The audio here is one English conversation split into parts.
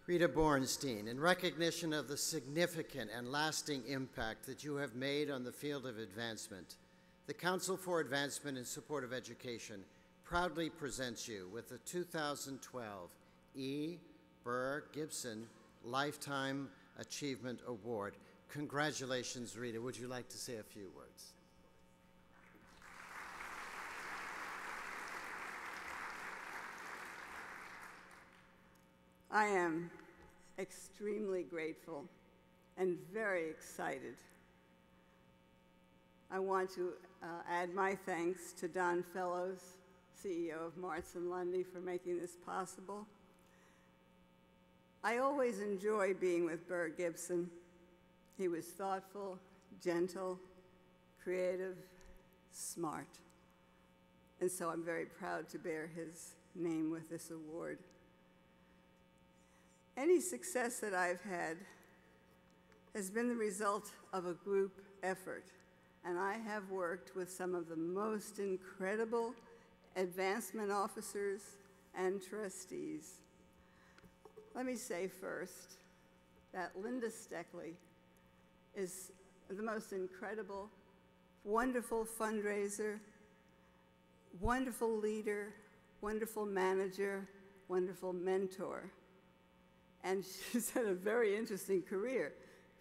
Rita Bornstein, in recognition of the significant and lasting impact that you have made on the field of advancement, the Council for Advancement in Support of Education proudly presents you with the 2012 E. Burr Gibson Lifetime Achievement Award. Congratulations, Rita. Would you like to say a few words? I am extremely grateful and very excited. I want to add my thanks to Don Fellows, CEO of Martz & Lundy, for making this possible. I always enjoy being with Burr Gibson. He was thoughtful, gentle, creative, smart. And so I'm very proud to bear his name with this award. Any success that I've had has been the result of a group effort, and I have worked with some of the most incredible advancement officers and trustees. Let me say first that Linda Steckley is the most incredible, wonderful fundraiser, wonderful leader, wonderful manager, wonderful mentor. And she's had a very interesting career.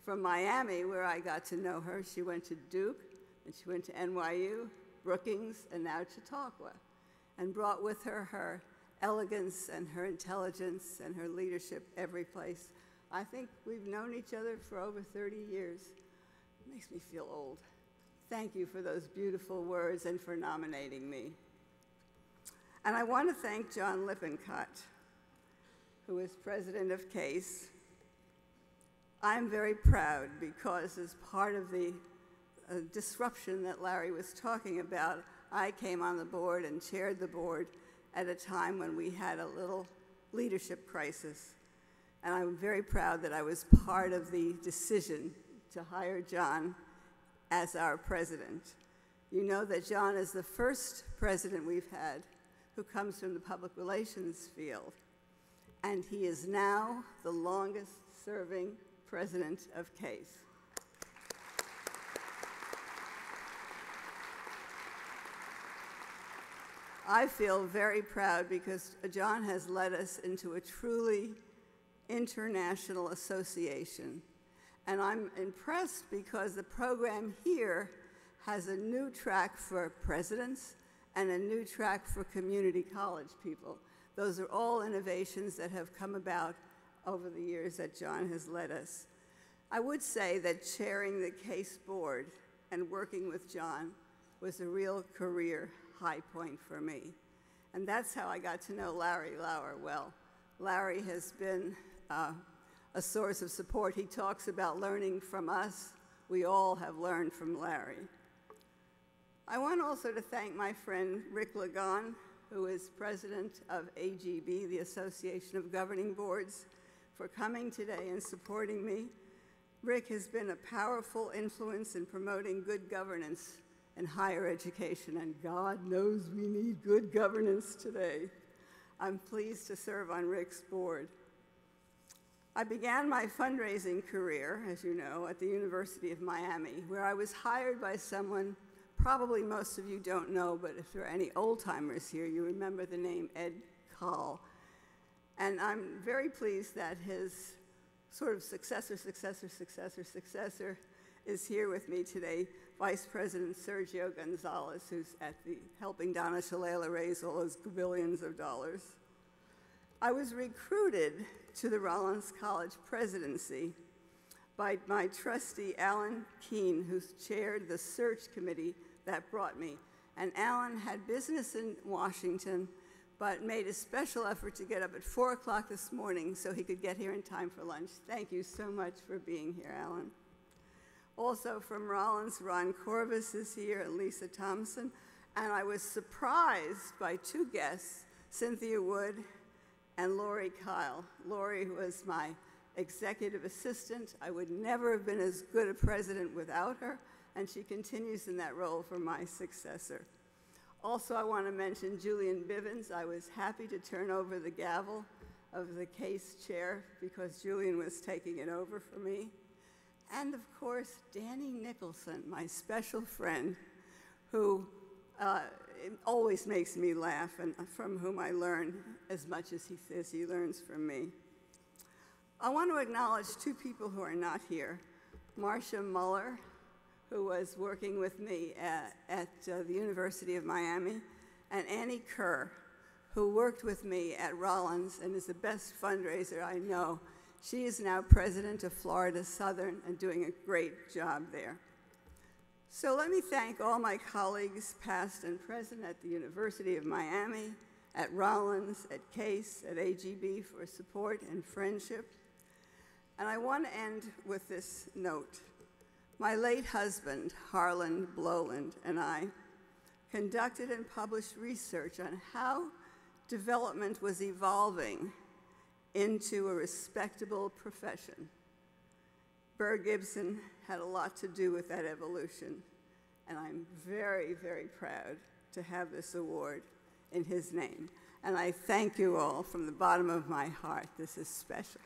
From Miami, where I got to know her, she went to Duke, and she went to NYU, Brookings, and now Chautauqua, and brought with her her elegance and her intelligence and her leadership every place. I think we've known each other for over 30 years. It makes me feel old. Thank you for those beautiful words and for nominating me. And I want to thank John Lippincott, who is president of CASE. I'm very proud because as part of the disruption that Larry was talking about, I came on the board and chaired the board at a time when we had a little leadership crisis. And I'm very proud that I was part of the decision to hire John as our president. You know that John is the first president we've had who comes from the public relations field. And he is now the longest-serving president of CASE. I feel very proud because John has led us into a truly international association. And I'm impressed because the program here has a new track for presidents and a new track for community college people. Those are all innovations that have come about over the years that John has led us. I would say that chairing the CASE board and working with John was a real career high point for me. And that's how I got to know Larry Lauer well. Larry has been a source of support. He talks about learning from us. We all have learned from Larry. I want also to thank my friend Rick Lagon, who is president of AGB, the Association of Governing Boards, for coming today and supporting me. Rick has been a powerful influence in promoting good governance in higher education, and God knows we need good governance today. I'm pleased to serve on Rick's board. I began my fundraising career, as you know, at the University of Miami, where I was hired by someone probably most of you don't know, but if there are any old-timers here, you remember the name Ed Call. And I'm very pleased that his sort of successor is here with me today, Vice President Sergio Gonzalez, who's helping Donna Shalala raise all those billions of dollars. I was recruited to the Rollins College presidency by my trustee, Alan Keene, who chaired the search committee that brought me. And Alan had business in Washington, but made a special effort to get up at 4 o'clock this morning so he could get here in time for lunch. Thank you so much for being here, Alan. Also from Rollins, Ron Corvus is here, and Lisa Thompson. And I was surprised by two guests, Cynthia Wood and Lori Kyle. Lori was my executive assistant. I would never have been as good a president without her, and she continues in that role for my successor. Also, I want to mention Julian Bivens. I was happy to turn over the gavel of the case chair because Julian was taking it over for me. And of course, Danny Nicholson, my special friend, who always makes me laugh and from whom I learn as much as he says he learns from me. I want to acknowledge two people who are not here. Marcia Muller, who was working with me at the University of Miami, and Annie Kerr, who worked with me at Rollins and is the best fundraiser I know. She is now president of Florida Southern and doing a great job there. So let me thank all my colleagues, past and present, at the University of Miami, at Rollins, at Case, at AGB for support and friendship. And I want to end with this note. My late husband, Harlan Blowland, and I conducted and published research on how development was evolving into a respectable profession. Burr Gibson had a lot to do with that evolution, and I'm very, very proud to have this award in his name. And I thank you all from the bottom of my heart. This is special.